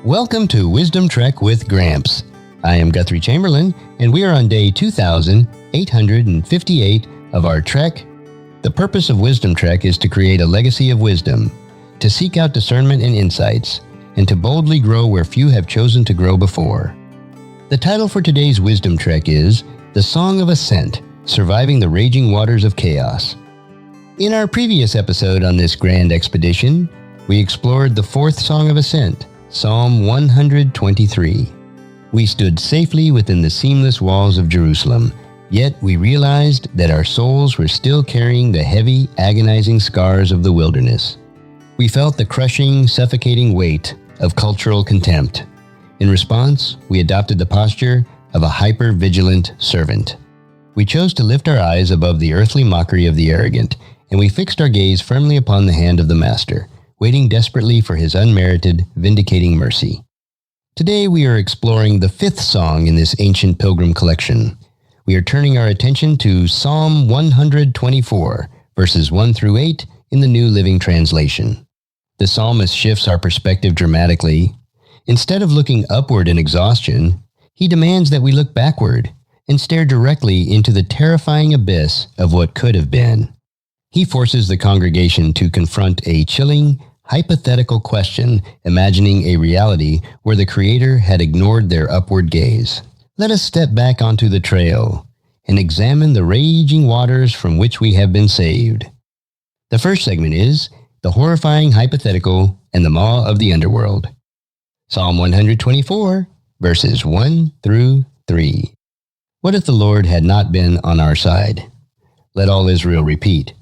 Welcome to Wisdom Trek with Gramps. I am Guthrie Chamberlain, and we are on day 2858 of our trek. The purpose of Wisdom Trek is to create a legacy of wisdom, to seek out discernment and insights, and to boldly grow where few have chosen to grow before. The title for today's Wisdom Trek is The Song of Ascent, Surviving the Raging Waters of Chaos. In our previous episode on this grand expedition, we explored the fourth Song of Ascent, Psalm 123. We stood safely within the seamless walls of Jerusalem, yet we realized that our souls were still carrying the heavy, agonizing scars of the wilderness. We felt the crushing, suffocating weight of cultural contempt. In response, we adopted the posture of a hyper-vigilant servant. We chose to lift our eyes above the earthly mockery of the arrogant, and we fixed our gaze firmly upon the hand of the Master, waiting desperately for his unmerited, vindicating mercy. Today we are exploring the fifth song in this ancient pilgrim collection. We are turning our attention to Psalm 124, verses 1 through 8 in the New Living Translation. The psalmist shifts our perspective dramatically. Instead of looking upward in exhaustion, he demands that we look backward and stare directly into the terrifying abyss of what could have been. He forces the congregation to confront a chilling, hypothetical question, imagining a reality where the Creator had ignored their upward gaze. Let us step back onto the trail and examine the raging waters from which we have been saved. The first segment is the horrifying hypothetical and the maw of the underworld. Psalm 124, verses 1 through 3. What if the Lord had not been on our side? Let all Israel repeat.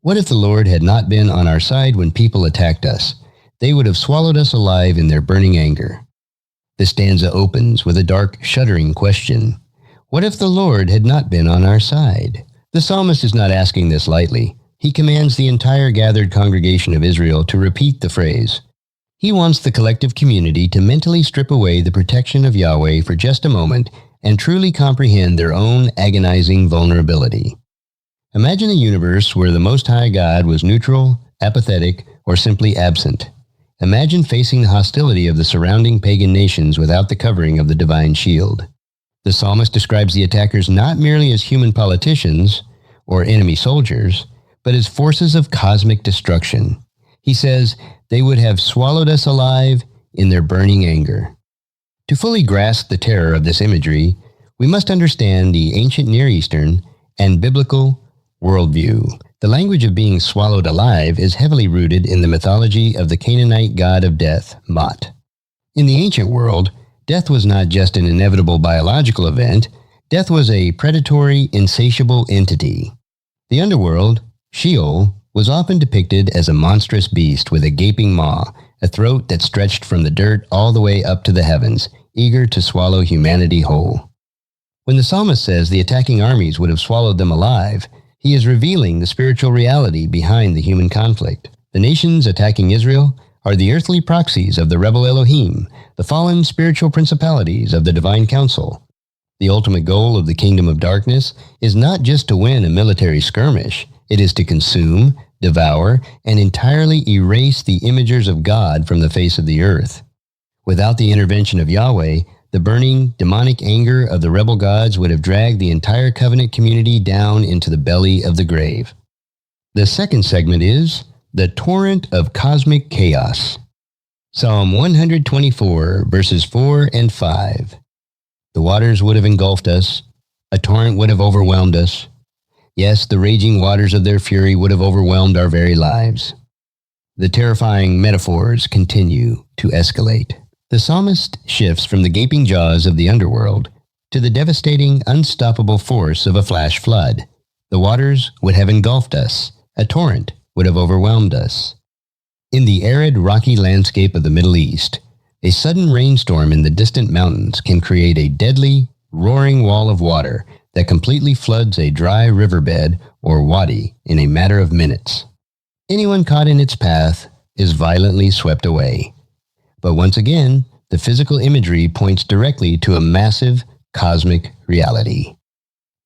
What if the Lord had not been on our side when people attacked us? They would have swallowed us alive in their burning anger. The stanza opens with a dark, shuddering question. What if the Lord had not been on our side? The psalmist is not asking this lightly. He commands the entire gathered congregation of Israel to repeat the phrase. He wants the collective community to mentally strip away the protection of Yahweh for just a moment and truly comprehend their own agonizing vulnerability. Imagine a universe where the Most High God was neutral, apathetic, or simply absent. Imagine facing the hostility of the surrounding pagan nations without the covering of the divine shield. The psalmist describes the attackers not merely as human politicians or enemy soldiers, but as forces of cosmic destruction. He says, they would have swallowed us alive in their burning anger. To fully grasp the terror of this imagery, we must understand the ancient Near Eastern and biblical worldview. The language of being swallowed alive is heavily rooted in the mythology of the Canaanite god of death, Mot. In the ancient world, death was not just an inevitable biological event, death was a predatory, insatiable entity. The underworld, Sheol, was often depicted as a monstrous beast with a gaping maw, a throat that stretched from the dirt all the way up to the heavens, eager to swallow humanity whole. When the psalmist says the attacking armies would have swallowed them alive, he is revealing the spiritual reality behind the human conflict. The nations attacking Israel are the earthly proxies of the rebel Elohim, the fallen spiritual principalities of the divine council. The ultimate goal of the kingdom of darkness is not just to win a military skirmish, it is to consume, devour, and entirely erase the imagers of God from the face of the earth. Without the intervention of Yahweh, the burning, demonic anger of the rebel gods would have dragged the entire covenant community down into the belly of the grave. The second segment is the torrent of cosmic chaos. Psalm 124, verses 4 and 5. The waters would have engulfed us. A torrent would have overwhelmed us. Yes, the raging waters of their fury would have overwhelmed our very lives. The terrifying metaphors continue to escalate. The psalmist shifts from the gaping jaws of the underworld to the devastating, unstoppable force of a flash flood. The waters would have engulfed us. A torrent would have overwhelmed us. In the arid, rocky landscape of the Middle East, a sudden rainstorm in the distant mountains can create a deadly, roaring wall of water that completely floods a dry riverbed or wadi in a matter of minutes. Anyone caught in its path is violently swept away. But once again, the physical imagery points directly to a massive cosmic reality.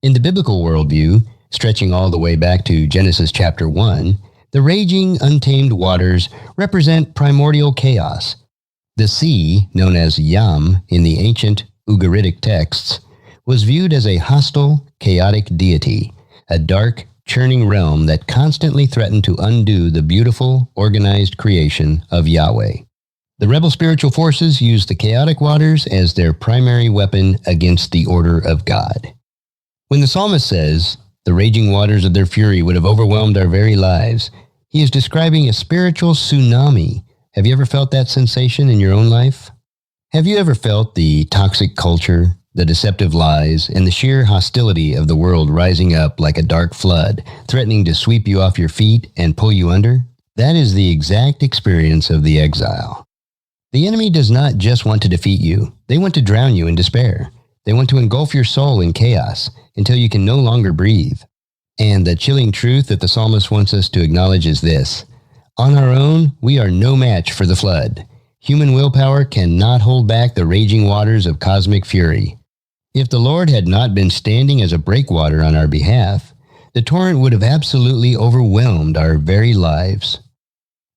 In the biblical worldview, stretching all the way back to Genesis chapter 1, the raging, untamed waters represent primordial chaos. The sea, known as Yam in the ancient Ugaritic texts, was viewed as a hostile, chaotic deity, a dark, churning realm that constantly threatened to undo the beautiful, organized creation of Yahweh. The rebel spiritual forces used the chaotic waters as their primary weapon against the order of God. When the psalmist says, "The raging waters of their fury would have overwhelmed our very lives," he is describing a spiritual tsunami. Have you ever felt that sensation in your own life? Have you ever felt the toxic culture, the deceptive lies, and the sheer hostility of the world rising up like a dark flood, threatening to sweep you off your feet and pull you under? That is the exact experience of the exile. The enemy does not just want to defeat you. They want to drown you in despair. They want to engulf your soul in chaos until you can no longer breathe. And the chilling truth that the psalmist wants us to acknowledge is this: on our own, we are no match for the flood. Human willpower cannot hold back the raging waters of cosmic fury. If the Lord had not been standing as a breakwater on our behalf, the torrent would have absolutely overwhelmed our very lives.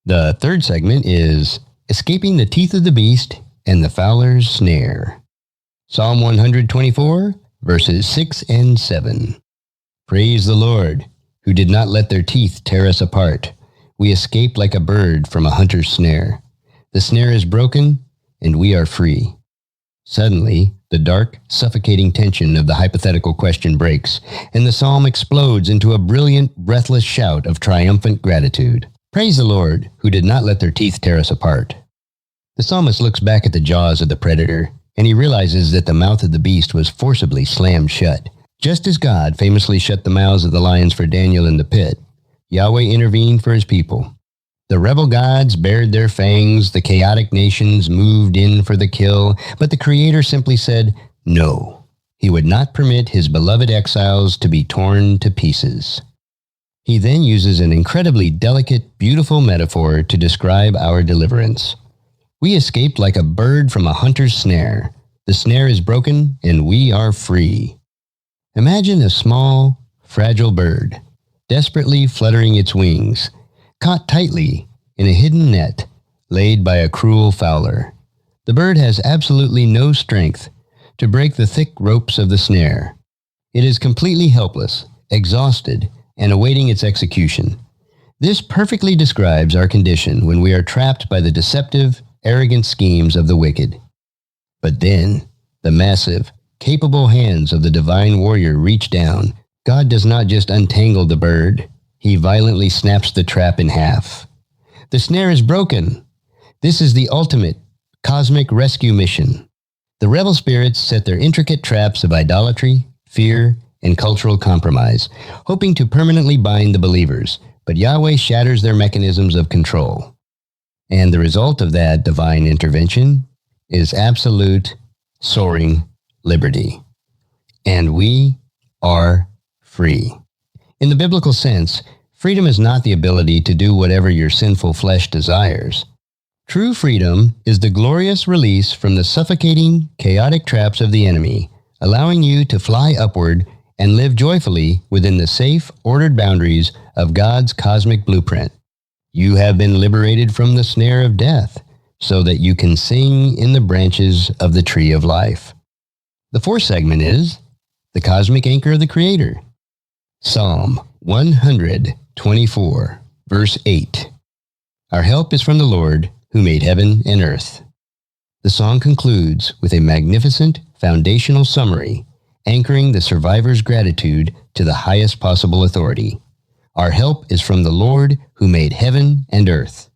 The third segment is escaping the teeth of the beast and the fowler's snare. Psalm 124, verses 6 and 7. Praise the Lord, who did not let their teeth tear us apart. We escaped like a bird from a hunter's snare. The snare is broken, and we are free. Suddenly, the dark, suffocating tension of the hypothetical question breaks, and the psalm explodes into a brilliant, breathless shout of triumphant gratitude. Praise the Lord, who did not let their teeth tear us apart. The psalmist looks back at the jaws of the predator, and he realizes that the mouth of the beast was forcibly slammed shut. Just as God famously shut the mouths of the lions for Daniel in the pit, Yahweh intervened for his people. The rebel gods bared their fangs, the chaotic nations moved in for the kill, but the Creator simply said no. He would not permit his beloved exiles to be torn to pieces. He then uses an incredibly delicate, beautiful metaphor to describe our deliverance. We escaped like a bird from a hunter's snare. The snare is broken, and we are free. Imagine a small, fragile bird, desperately fluttering its wings, caught tightly in a hidden net laid by a cruel fowler. The bird has absolutely no strength to break the thick ropes of the snare. It is completely helpless, exhausted, and awaiting its execution. This perfectly describes our condition when we are trapped by the deceptive, arrogant schemes of the wicked. But then, the massive, capable hands of the divine warrior reach down. God does not just untangle the bird. He violently snaps the trap in half. The snare is broken. This is the ultimate cosmic rescue mission. The rebel spirits set their intricate traps of idolatry, fear, and cultural compromise, hoping to permanently bind the believers, but Yahweh shatters their mechanisms of control. And the result of that divine intervention is absolute, soaring liberty. And we are free. In the biblical sense, freedom is not the ability to do whatever your sinful flesh desires. True freedom is the glorious release from the suffocating, chaotic traps of the enemy, allowing you to fly upward and live joyfully within the safe, ordered boundaries of God's cosmic blueprint. You have been liberated from the snare of death, so that you can sing in the branches of the tree of life. The fourth segment is the cosmic anchor of the Creator. Psalm 124, verse 8. Our help is from the Lord, who made heaven and earth. The song concludes with a magnificent foundational summary, anchoring the survivor's gratitude to the highest possible authority. Our help is from the Lord, who made heaven and earth.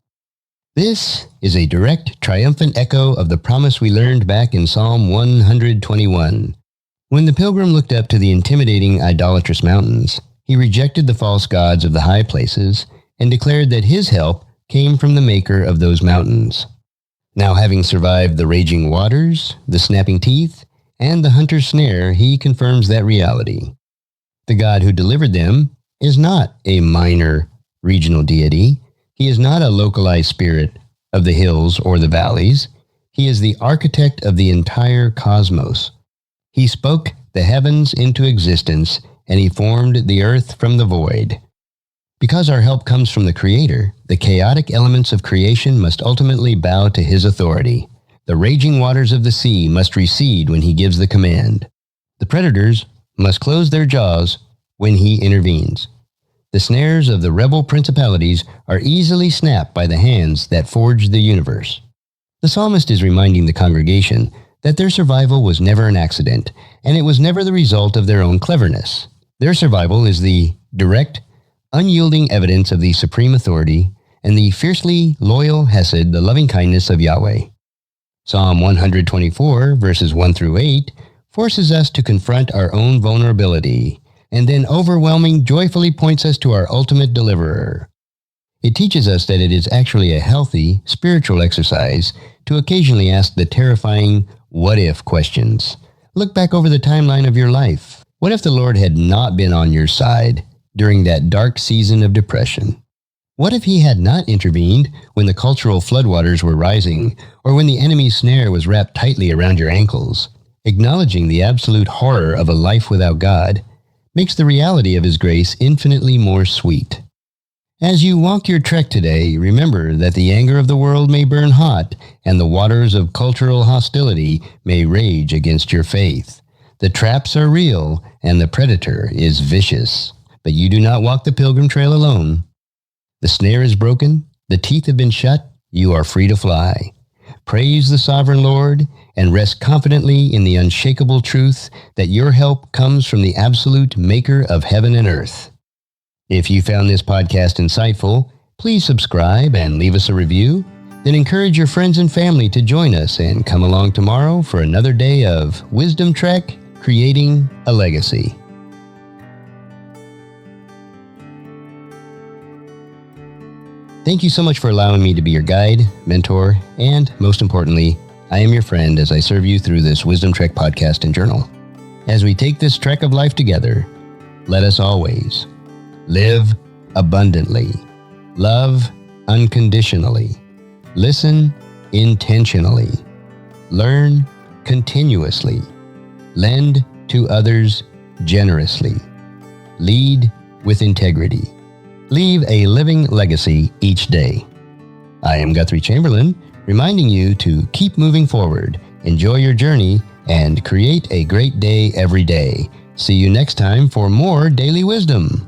This is a direct, triumphant echo of the promise we learned back in Psalm 121. When the pilgrim looked up to the intimidating, idolatrous mountains, he rejected the false gods of the high places and declared that his help came from the maker of those mountains. Now, having survived the raging waters, the snapping teeth, and the hunter's snare, he confirms that reality. The God who delivered them is not a minor regional deity. He is not a localized spirit of the hills or the valleys. He is the architect of the entire cosmos. He spoke the heavens into existence, and he formed the earth from the void. Because our help comes from the Creator, the chaotic elements of creation must ultimately bow to his authority. The raging waters of the sea must recede when he gives the command. The predators must close their jaws when he intervenes. The snares of the rebel principalities are easily snapped by the hands that forged the universe. The psalmist is reminding the congregation that their survival was never an accident, and it was never the result of their own cleverness. Their survival is the direct, unyielding evidence of the supreme authority and the fiercely loyal hesed, the loving kindness of Yahweh. Psalm 124, verses 1 through 8, forces us to confront our own vulnerability, and then overwhelming joyfully points us to our ultimate deliverer. It teaches us that it is actually a healthy, spiritual exercise to occasionally ask the terrifying what-if questions. Look back over the timeline of your life. What if the Lord had not been on your side during that dark season of depression? What if he had not intervened when the cultural floodwaters were rising, or when the enemy's snare was wrapped tightly around your ankles? Acknowledging the absolute horror of a life without God makes the reality of his grace infinitely more sweet. As you walk your trek today, remember that the anger of the world may burn hot, and the waters of cultural hostility may rage against your faith. The traps are real, and the predator is vicious. But you do not walk the pilgrim trail alone. The snare is broken, the teeth have been shut, you are free to fly. Praise the sovereign Lord, and rest confidently in the unshakable truth that your help comes from the absolute maker of heaven and earth. If you found this podcast insightful, please subscribe and leave us a review. Then encourage your friends and family to join us and come along tomorrow for another day of Wisdom-Trek, creating a legacy. Thank you so much for allowing me to be your guide, mentor, and most importantly, I am your friend as I serve you through this Wisdom-Trek podcast and journal. As we take this trek of life together, let us always live abundantly, love unconditionally, listen intentionally, learn continuously, lend to others generously, lead with integrity, leave a living legacy each day. I am Guthrie Chamberlain, reminding you to keep moving forward, enjoy your journey, and create a great day every day. See you next time for more daily wisdom.